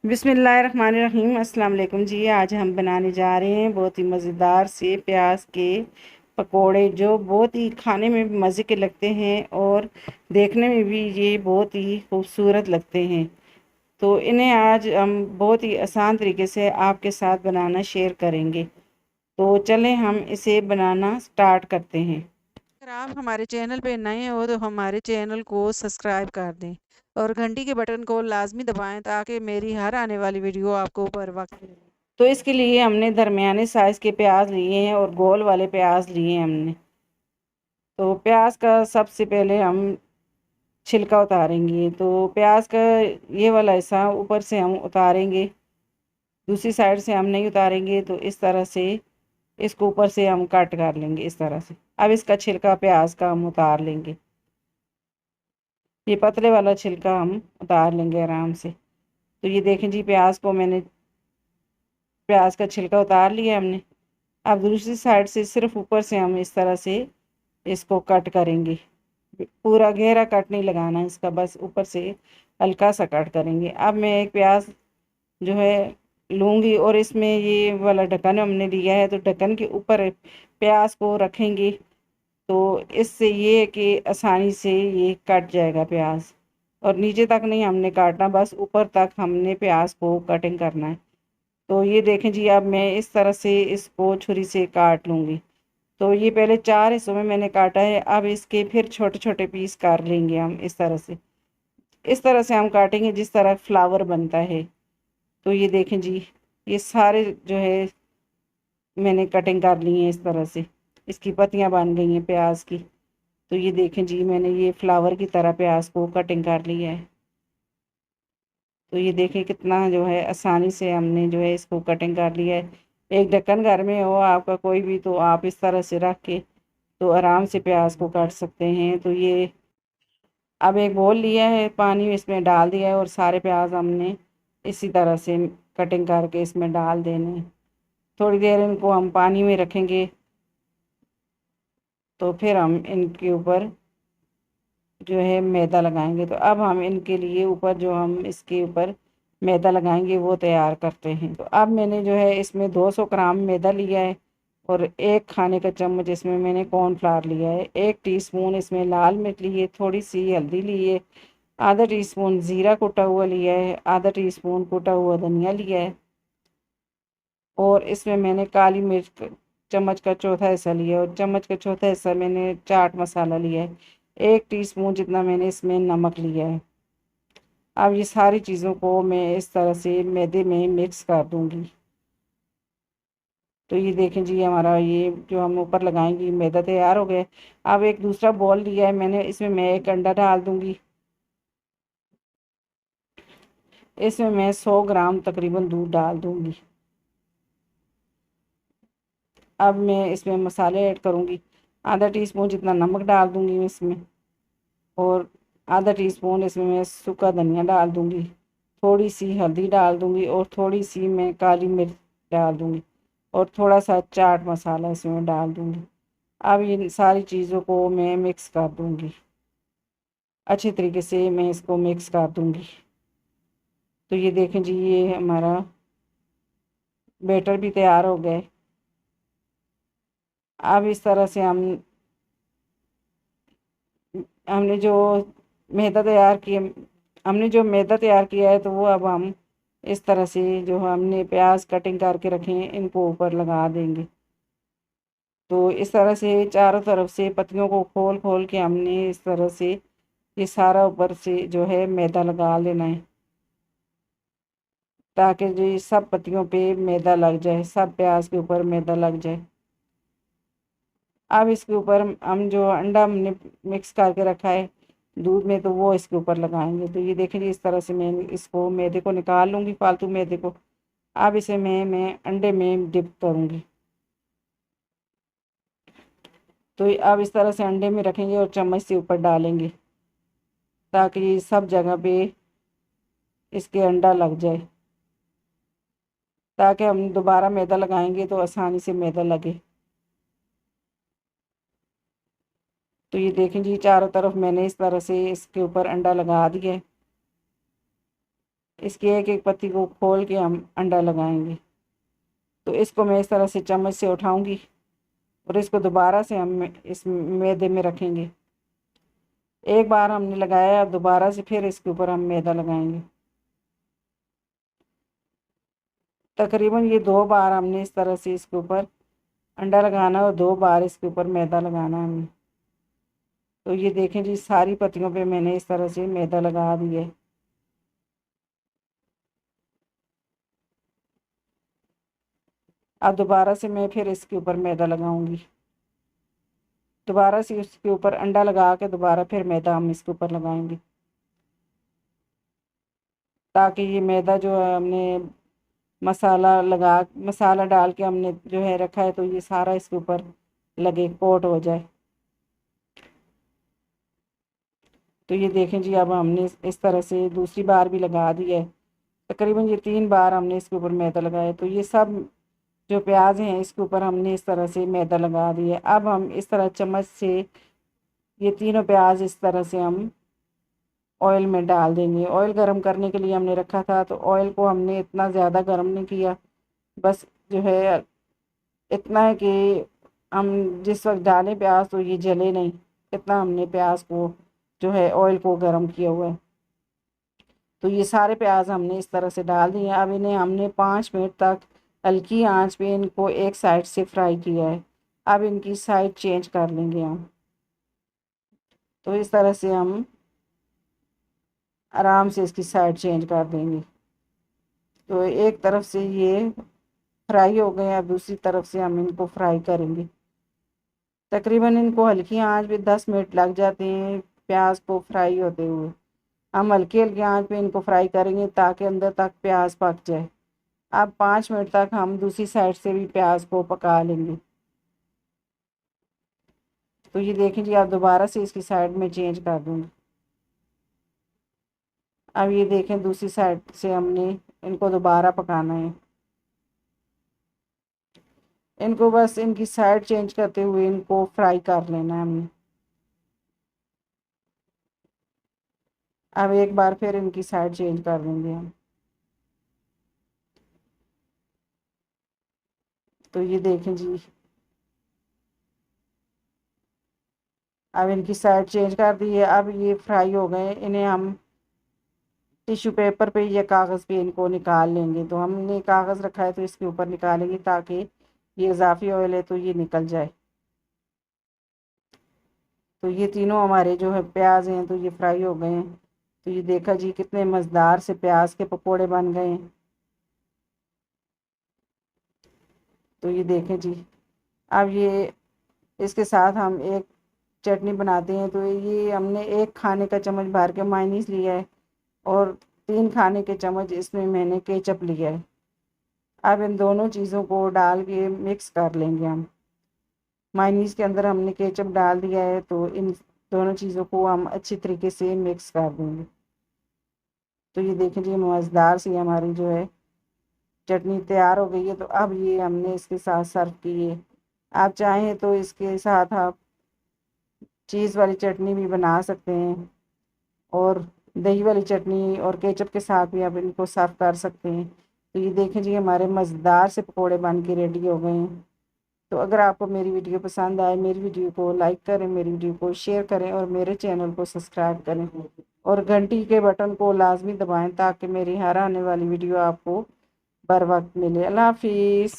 बिस्मिल्लाहिर्रहमानिर्रहीम। अस्सलाम वालेकुम जी। आज हम बनाने जा रहे हैं बहुत ही मज़ेदार से प्याज के पकोड़े, जो बहुत ही खाने में भी मज़े के लगते हैं और देखने में भी ये बहुत ही खूबसूरत लगते हैं। तो इन्हें आज हम बहुत ही आसान तरीके से आपके साथ बनाना शेयर करेंगे। तो चलें हम इसे बनाना स्टार्ट करते हैं। अगर आप हमारे चैनल पे नए हो तो हमारे चैनल को सब्सक्राइब कर दें और घंटी के बटन को लाजमी दबाएं ताकि मेरी हर आने वाली वीडियो आपको बर वक्त मिले। तो इसके लिए हमने दरमियाने साइज़ के प्याज लिए हैं और गोल वाले प्याज लिए हैं हमने। तो प्याज का सबसे पहले हम छिलका उतारेंगे। तो प्याज का ये वाला हिस्सा ऊपर से हम उतारेंगे, दूसरी साइड से हम नहीं उतारेंगे। तो इस तरह से इसको ऊपर से हम कट कर लेंगे इस तरह से। अब इसका छिलका प्याज का हम उतार लेंगे। ये पतले वाला छिलका हम उतार लेंगे आराम से। तो ये देखें जी, प्याज का छिलका उतार लिया हमने। अब दूसरी साइड से सिर्फ ऊपर से हम इस तरह से इसको कट करेंगे। पूरा गहरा कट नहीं लगाना इसका, बस ऊपर से हल्का सा कट करेंगे। अब मैं एक प्याज जो है लूँगी और इसमें ये वाला ढक्कन हमने लिया है, तो ढक्कन के ऊपर प्याज को रखेंगे। तो इससे ये है कि आसानी से ये कट जाएगा प्याज। और नीचे तक नहीं हमने काटना, बस ऊपर तक हमने प्याज को कटिंग करना है। तो ये देखें जी, अब मैं इस तरह से इसको छुरी से काट लूँगी। तो ये पहले 4 हिस्सों में मैंने काटा है। अब इसके फिर छोटे छोटे पीस कर लेंगे हम इस तरह से। इस तरह से हम काटेंगे जिस तरह फ्लावर बनता है। तो ये देखें जी, ये सारे जो है मैंने कटिंग कर ली है इस तरह से। इसकी पत्तियां बन गई हैं प्याज की। तो ये देखें जी, मैंने ये फ्लावर की तरह प्याज को कटिंग कर लिया है। तो ये देखें कितना जो है आसानी से हमने जो है इसको कटिंग कर लिया है। एक ढक्कन घर में हो आपका कोई भी, तो आप इस तरह से रख के तो आराम से प्याज को काट सकते हैं। तो ये अब एक बोल लिया है, पानी इसमें डाल दिया है और सारे प्याज हमने इसी तरह से कटिंग करके इसमें डाल देने हैं। थोड़ी देर इनको हम पानी में रखेंगे, तो फिर हम इनके ऊपर जो है मैदा लगाएंगे। तो अब हम इनके लिए ऊपर जो हम इसके ऊपर मैदा लगाएंगे वो तैयार करते हैं। तो अब मैंने जो है इसमें 200 ग्राम मैदा लिया है और 1 खाने का चम्मच इसमें मैंने कॉर्नफ्लावर लिया है। 1 टीस्पून इसमें लाल मिर्च लिए, थोड़ी सी हल्दी लिए, आधा टीस्पून ज़ीरा कुटा हुआ लिया है, आधा टीस्पून कुटा हुआ धनिया लिया है और इसमें मैंने काली मिर्च चम्मच का चौथा हिस्सा लिया और चम्मच का चौथा हिस्सा मैंने चाट मसाला लिया है। 1 टीस्पून जितना मैंने इसमें नमक लिया है। अब ये सारी चीज़ों को मैं इस तरह से मैदे में मिक्स कर दूंगी। तो ये देखें जी, हमारा ये जो हम ऊपर लगाएंगे मैदा तैयार हो गया। अब एक दूसरा बॉल लिया है मैंने, इसमें मैं एक अंडा डाल दूंगी। इसमें मैं 100 ग्राम तकरीबन दूध डाल दूंगी। अब मैं इसमें मसाले ऐड करूंगी। आधा टीस्पून जितना नमक डाल दूंगी मैं इसमें और आधा टीस्पून इसमें मैं सूखा धनिया डाल दूंगी। थोड़ी सी हल्दी डाल दूंगी और थोड़ी सी मैं काली मिर्च डाल दूंगी और थोड़ा सा चाट मसाला इसमें डाल दूंगी। अब इन सारी चीज़ों को मैं मिक्स कर दूंगी, अच्छे तरीके से मैं इसको मिक्स कर दूंगी। तो ये देखें जी, ये हमारा बैटर भी तैयार हो गया। अब इस तरह से हमने जो मैदा तैयार किया हमने जो मैदा तैयार किया है, तो वो अब हम इस तरह से जो हमने प्याज कटिंग करके रखे हैं इनको ऊपर लगा देंगे। तो इस तरह से चारों तरफ से पत्तियों को खोल खोल के हमने इस तरह से ये सारा ऊपर से जो है मैदा लगा लेना है, ताकि जो ये सब पत्तियों पे मैदा लग जाए, सब प्याज के ऊपर मैदा लग जाए। अब इसके ऊपर हम जो अंडा हमने मिक्स करके रखा है दूध में, तो वो इसके ऊपर लगाएंगे। तो ये देखेंगे इस तरह से मैं इसको मैदे को निकाल लूँगी, फालतू मैदे को। अब इसे मैं अंडे में डिप करूँगी। तो अब इस तरह से अंडे में रखेंगे और चम्मच से ऊपर डालेंगे ताकि सब जगह पे इसके अंडा लग जाए, ताकि हम दोबारा मैदा लगाएंगे तो आसानी से मैदा लगे। तो ये देखें जी, चारों तरफ मैंने इस तरह से इसके ऊपर अंडा लगा दिया है। इसकी एक एक पत्ती को खोल के हम अंडा लगाएंगे। तो इसको मैं इस तरह से चम्मच से उठाऊंगी और इसको दोबारा से हम इस मैदे में रखेंगे। एक बार हमने लगाया, अब दोबारा से फिर इसके ऊपर हम मैदा लगाएंगे। तकरीबन ये 2 बार हमने इस तरह से इसके ऊपर अंडा लगाना और 2 बार इसके ऊपर मैदा लगाना है हमने। तो ये देखें जी, सारी पत्तियों पे मैंने इस तरह से मैदा लगा दिया है। अब दोबारा से मैं फिर इसके ऊपर मैदा लगाऊंगी। दोबारा से इसके ऊपर अंडा लगा के दोबारा फिर मैदा हम इसके ऊपर लगाएंगे, ताकि ये मैदा जो है हमने मसाला डाल के हमने जो है रखा है, तो ये सारा इसके ऊपर लगे, कोट हो जाए। तो ये देखें जी, अब हमने इस तरह से दूसरी बार भी लगा दिया है। तकरीबन ये 3 बार हमने इसके ऊपर मैदा लगाया। तो ये सब जो प्याज हैं इसके ऊपर हमने इस तरह से मैदा लगा दिया है। अब हम इस तरह चम्मच से ये तीनों प्याज इस तरह से हम ऑयल में डाल देंगे। ऑयल गर्म करने के लिए हमने रखा था, तो ऑयल को हमने इतना ज़्यादा गर्म नहीं किया, बस जो है इतना है कि हम जिस वक्त डालें प्याज तो ये जले नहीं, इतना हमने प्याज को जो है ऑयल को गर्म किया हुआ है। तो ये सारे प्याज हमने इस तरह से डाल दिए। अब इन्हें हमने 5 मिनट तक हल्की आंच पे इनको एक साइड से फ्राई किया है। अब इनकी साइड चेंज कर लेंगे हम। तो इस तरह से हम आराम से इसकी साइड चेंज कर देंगे। तो एक तरफ से ये फ्राई हो गए, अब दूसरी तरफ से हम इनको फ्राई करेंगे। तकरीबन इनको हल्की आंच पे 10 मिनट लग जाते हैं प्याज को फ्राई होते हुए। हम हल्की हल्की आंच पे इनको फ्राई करेंगे ताकि अंदर तक प्याज पक जाए। अब 5 मिनट तक हम दूसरी साइड से भी प्याज को पका लेंगे। तो ये देखें जी, आप दोबारा से इसकी साइड में चेंज कर दूँगी। अब ये देखें, दूसरी साइड से हमने इनको दोबारा पकाना है। इनको बस इनकी साइड चेंज करते हुए इनको फ्राई कर लेना है हमने। अब एक बार फिर इनकी साइड चेंज कर देंगे हम। तो ये देखें जी, अब इनकी साइड चेंज कर दी है। अब ये फ्राई हो गए, इन्हें हम टिश्यू पेपर पे या कागज़ पे इनको निकाल लेंगे। तो हमने कागज़ रखा है तो इसके ऊपर निकालेंगे ताकि ये इजाफी ऑयल है तो ये निकल जाए। तो ये तीनों हमारे जो है प्याज हैं तो ये फ्राई हो गए हैं। तो ये देखा जी, कितने मज़ेदार से प्याज के पकोड़े बन गए हैं। तो ये देखें जी, अब ये इसके साथ हम एक चटनी बनाते हैं। तो ये हमने 1 खाने का चम्मच भर के मायनीस लिया है और 3 खाने के चम्मच इसमें मैंने केचप लिया है। अब इन दोनों चीज़ों को डाल के मिक्स कर लेंगे हम। मायनीस के अंदर हमने केचप डाल दिया है, तो इन दोनों चीज़ों को हम अच्छी तरीके से मिक्स कर देंगे। तो ये देखें जी, मज़ेदार सी हमारी जो है चटनी तैयार हो गई है। तो अब ये हमने इसके साथ सर्व की है। आप चाहें तो इसके साथ आप चीज़ वाली चटनी भी बना सकते हैं और दही वाली चटनी और केचप के साथ भी आप इनको सर्व कर सकते हैं। तो ये देखें जी, हमारे मज़ेदार से पकोड़े बन के रेडी हो गए हैं। तो अगर आपको मेरी वीडियो पसंद आए, मेरी वीडियो को लाइक करें, मेरी वीडियो को शेयर करें और मेरे चैनल को सब्सक्राइब करें और घंटी के बटन को लाजमी दबाएं ताकि मेरी हर आने वाली वीडियो आपको बर वक्त मिले। अल्लाह हाफिज़।